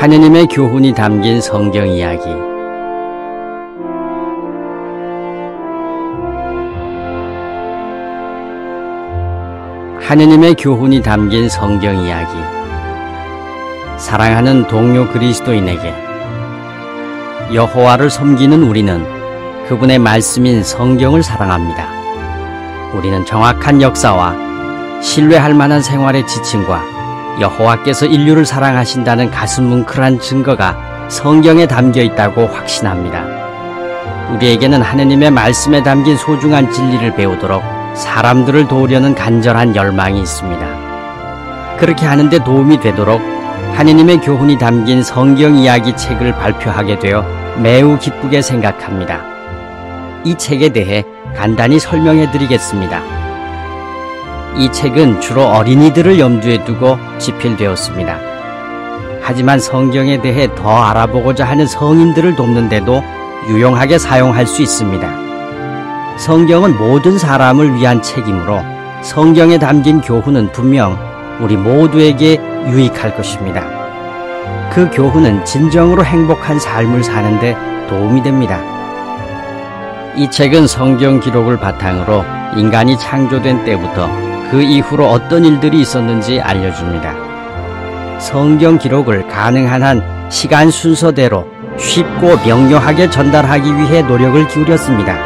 하느님의 교훈이 담긴 성경 이야기. 하느님의 교훈이 담긴 성경 이야기. 사랑하는 동료 그리스도인에게, 여호와를 섬기는 우리는 그분의 말씀인 성경을 사랑합니다. 우리는 정확한 역사와 신뢰할 만한 생활의 지침과 여호와께서 인류를 사랑하신다는 가슴 뭉클한 증거가 성경에 담겨 있다고 확신합니다. 우리에게는 하느님의 말씀에 담긴 소중한 진리를 배우도록 사람들을 도우려는 간절한 열망이 있습니다. 그렇게 하는데 도움이 되도록 하느님의 교훈이 담긴 성경 이야기 책을 발표하게 되어 매우 기쁘게 생각합니다. 이 책에 대해 간단히 설명해 드리겠습니다. 이 책은 주로 어린이들을 염두에 두고 집필되었습니다. 하지만 성경에 대해 더 알아보고자 하는 성인들을 돕는데도 유용하게 사용할 수 있습니다. 성경은 모든 사람을 위한 책이므로 성경에 담긴 교훈은 분명 우리 모두에게 유익할 것입니다. 그 교훈은 진정으로 행복한 삶을 사는데 도움이 됩니다. 이 책은 성경 기록을 바탕으로 인간이 창조된 때부터 그 이후로 어떤 일들이 있었는지 알려줍니다. 성경 기록을 가능한 한 시간 순서대로 쉽고 명료하게 전달하기 위해 노력을 기울였습니다.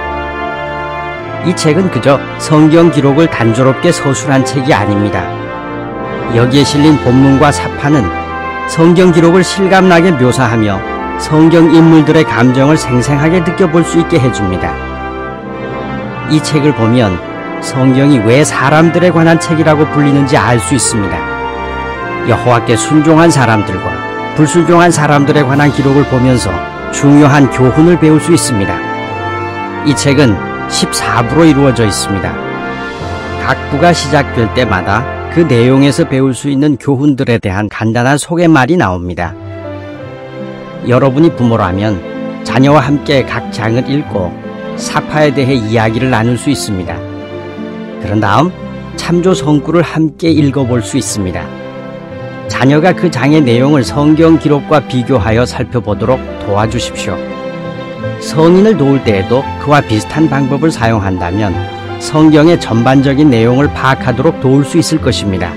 이 책은 그저 성경 기록을 단조롭게 서술한 책이 아닙니다. 여기에 실린 본문과 사파는 성경 기록을 실감나게 묘사하며 성경 인물들의 감정을 생생하게 느껴볼 수 있게 해줍니다. 이 책을 보면 성경이 왜 사람들에 관한 책이라고 불리는지 알 수 있습니다. 여호와께 순종한 사람들과 불순종한 사람들에 관한 기록을 보면서 중요한 교훈을 배울 수 있습니다. 이 책은 14부로 이루어져 있습니다. 각 부가 시작될 때마다 그 내용에서 배울 수 있는 교훈들에 대한 간단한 소개말이 나옵니다. 여러분이 부모라면 자녀와 함께 각 장을 읽고 사파에 대해 이야기를 나눌 수 있습니다. 그런 다음 참조 성구를 함께 읽어볼 수 있습니다. 자녀가 그 장의 내용을 성경 기록과 비교하여 살펴보도록 도와주십시오. 성인을 도울 때에도 그와 비슷한 방법을 사용한다면 성경의 전반적인 내용을 파악하도록 도울 수 있을 것입니다.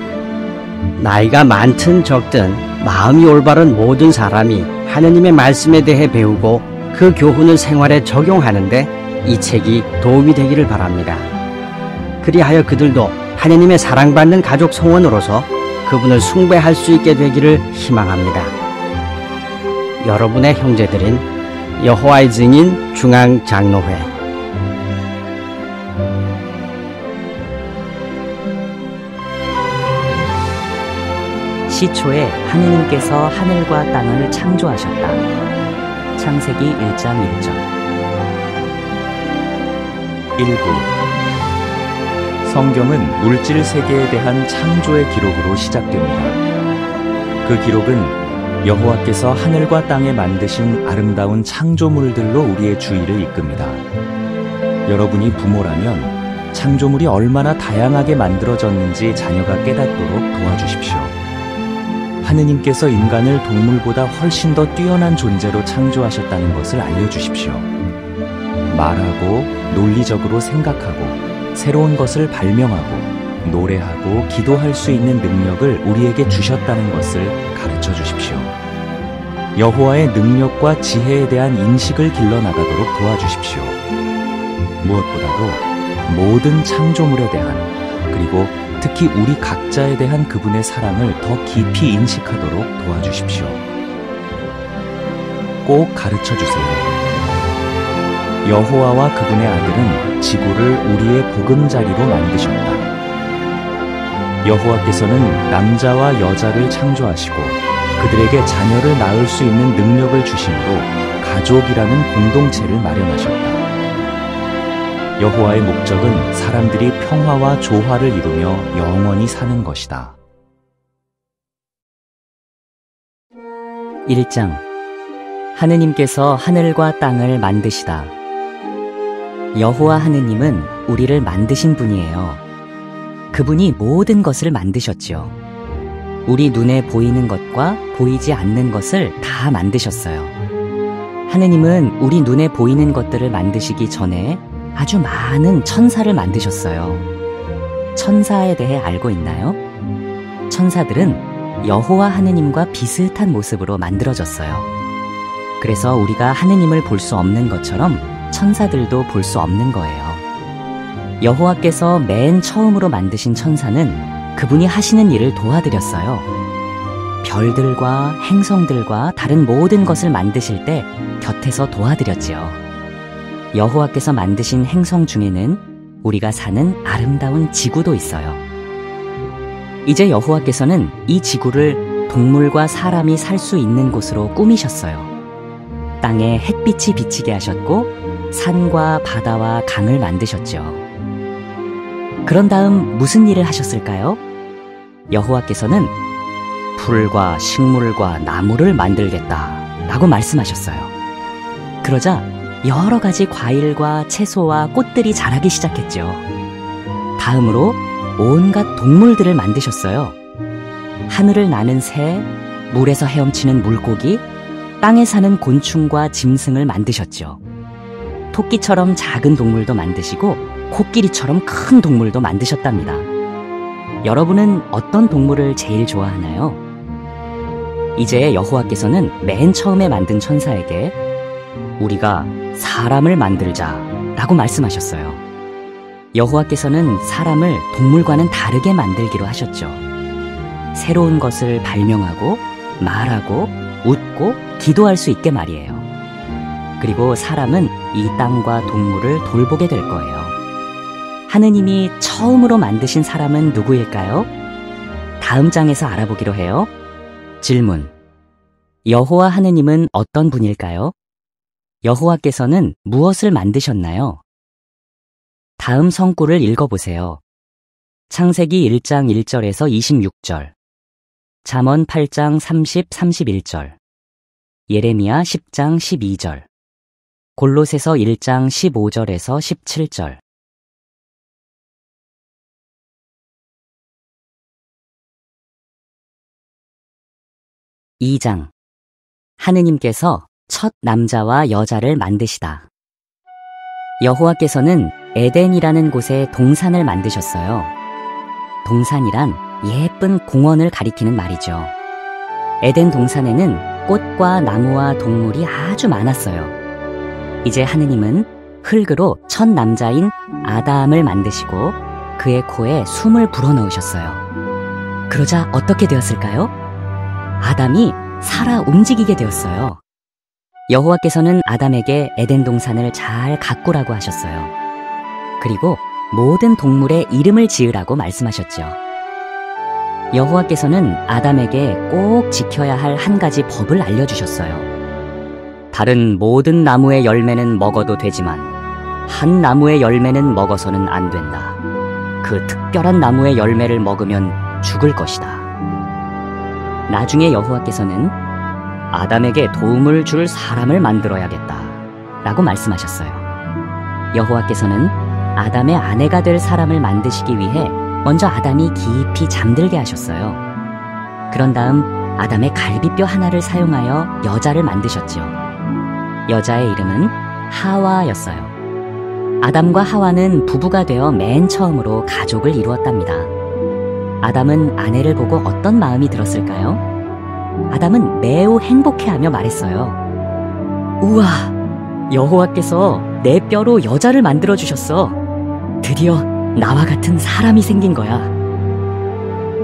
나이가 많든 적든 마음이 올바른 모든 사람이 하느님의 말씀에 대해 배우고 그 교훈을 생활에 적용하는데 이 책이 도움이 되기를 바랍니다. 그리하여 그들도 하느님의 사랑받는 가족 성원으로서 그분을 숭배할 수 있게 되기를 희망합니다. 여러분의 형제들인 여호와의 증인 중앙장로회. 시초에 하느님께서 하늘과 땅을 창조하셨다. 창세기 1장 1절. 1부. 성경은 물질 세계에 대한 창조의 기록으로 시작됩니다. 그 기록은 여호와께서 하늘과 땅에 만드신 아름다운 창조물들로 우리의 주의를 이끕니다. 여러분이 부모라면 창조물이 얼마나 다양하게 만들어졌는지 자녀가 깨닫도록 도와주십시오. 하느님께서 인간을 동물보다 훨씬 더 뛰어난 존재로 창조하셨다는 것을 알려주십시오. 말하고 논리적으로 생각하고 새로운 것을 발명하고 노래하고 기도할 수 있는 능력을 우리에게 주셨다는 것을 가르쳐 주십시오. 여호와의 능력과 지혜에 대한 인식을 길러나가도록 도와주십시오. 무엇보다도 모든 창조물에 대한, 그리고 특히 우리 각자에 대한 그분의 사랑을 더 깊이 인식하도록 도와주십시오. 꼭 가르쳐 주세요. 여호와와 그분의 아들은 지구를 우리의 보금자리로 만드셨다. 여호와께서는 남자와 여자를 창조하시고 그들에게 자녀를 낳을 수 있는 능력을 주심으로 가족이라는 공동체를 마련하셨다. 여호와의 목적은 사람들이 평화와 조화를 이루며 영원히 사는 것이다. 1장. 하느님께서 하늘과 땅을 만드시다. 여호와 하느님은 우리를 만드신 분이에요. 그분이 모든 것을 만드셨지요. 우리 눈에 보이는 것과 보이지 않는 것을 다 만드셨어요. 하느님은 우리 눈에 보이는 것들을 만드시기 전에 아주 많은 천사를 만드셨어요. 천사에 대해 알고 있나요? 천사들은 여호와 하느님과 비슷한 모습으로 만들어졌어요. 그래서 우리가 하느님을 볼 수 없는 것처럼 천사들도 볼 수 없는 거예요. 여호와께서 맨 처음으로 만드신 천사는 그분이 하시는 일을 도와드렸어요. 별들과 행성들과 다른 모든 것을 만드실 때 곁에서 도와드렸지요. 여호와께서 만드신 행성 중에는 우리가 사는 아름다운 지구도 있어요. 이제 여호와께서는 이 지구를 동물과 사람이 살 수 있는 곳으로 꾸미셨어요. 땅에 햇빛이 비치게 하셨고 산과 바다와 강을 만드셨죠. 그런 다음 무슨 일을 하셨을까요? 여호와께서는 풀과 식물과 나무를 만들겠다 라고 말씀하셨어요. 그러자 여러 가지 과일과 채소와 꽃들이 자라기 시작했죠. 다음으로 온갖 동물들을 만드셨어요. 하늘을 나는 새, 물에서 헤엄치는 물고기, 땅에 사는 곤충과 짐승을 만드셨죠. 토끼처럼 작은 동물도 만드시고 코끼리처럼 큰 동물도 만드셨답니다. 여러분은 어떤 동물을 제일 좋아하나요? 이제 여호와께서는 맨 처음에 만든 천사에게 우리가 사람을 만들자 라고 말씀하셨어요. 여호와께서는 사람을 동물과는 다르게 만들기로 하셨죠. 새로운 것을 발명하고 말하고 웃고 기도할 수 있게 말이에요. 그리고 사람은 이 땅과 동물을 돌보게 될 거예요. 하느님이 처음으로 만드신 사람은 누구일까요? 다음 장에서 알아보기로 해요. 질문. 여호와 하느님은 어떤 분일까요? 여호와께서는 무엇을 만드셨나요? 다음 성구를 읽어보세요. 창세기 1장 1절에서 26절, 잠언 8장 30, 31절, 예레미야 10장 12절, 골로새서 1장 15절에서 17절. (2장) 하느님께서 첫 남자와 여자를 만드시다. 여호와께서는 에덴이라는 곳에 동산을 만드셨어요. 동산이란 예쁜 공원을 가리키는 말이죠. 에덴 동산에는 꽃과 나무와 동물이 아주 많았어요. 이제 하느님은 흙으로 첫 남자인 아담을 만드시고 그의 코에 숨을 불어넣으셨어요. 그러자 어떻게 되었을까요? 아담이 살아 움직이게 되었어요. 여호와께서는 아담에게 에덴 동산을 잘 가꾸라고 하셨어요. 그리고 모든 동물의 이름을 지으라고 말씀하셨죠. 여호와께서는 아담에게 꼭 지켜야 할 한 가지 법을 알려주셨어요. 다른 모든 나무의 열매는 먹어도 되지만 한 나무의 열매는 먹어서는 안 된다. 그 특별한 나무의 열매를 먹으면 죽을 것이다. 나중에 여호와께서는 아담에게 도움을 줄 사람을 만들어야겠다 라고 말씀하셨어요. 여호와께서는 아담의 아내가 될 사람을 만드시기 위해 먼저 아담이 깊이 잠들게 하셨어요. 그런 다음 아담의 갈비뼈 하나를 사용하여 여자를 만드셨지요. 여자의 이름은 하와였어요. 아담과 하와는 부부가 되어 맨 처음으로 가족을 이루었답니다. 아담은 아내를 보고 어떤 마음이 들었을까요? 아담은 매우 행복해하며 말했어요. 우와, 여호와께서 내 뼈로 여자를 만들어주셨어. 드디어 나와 같은 사람이 생긴 거야.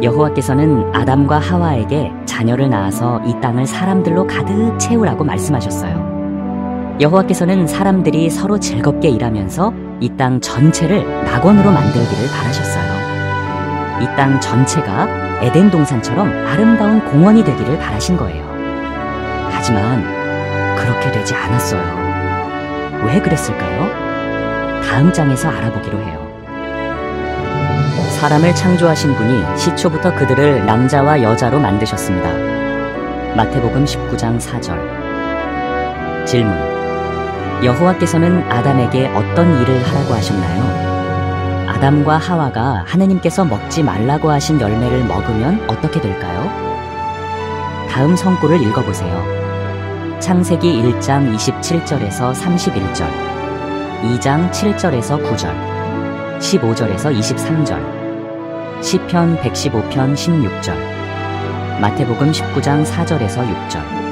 여호와께서는 아담과 하와에게 자녀를 낳아서 이 땅을 사람들로 가득 채우라고 말씀하셨어요. 여호와께서는 사람들이 서로 즐겁게 일하면서 이 땅 전체를 낙원으로 만들기를 바라셨어요. 이 땅 전체가 에덴 동산처럼 아름다운 공원이 되기를 바라신 거예요. 하지만 그렇게 되지 않았어요. 왜 그랬을까요? 다음 장에서 알아보기로 해요. 사람을 창조하신 분이 시초부터 그들을 남자와 여자로 만드셨습니다. 마태복음 19장 4절. 질문. 여호와께서는 아담에게 어떤 일을 하라고 하셨나요? 아담과 하와가 하느님께서 먹지 말라고 하신 열매를 먹으면 어떻게 될까요? 다음 성구를 읽어보세요. 창세기 1장 27절에서 31절, 2장 7절에서 9절, 15절에서 23절, 시편 115편 16절, 마태복음 19장 4절에서 6절.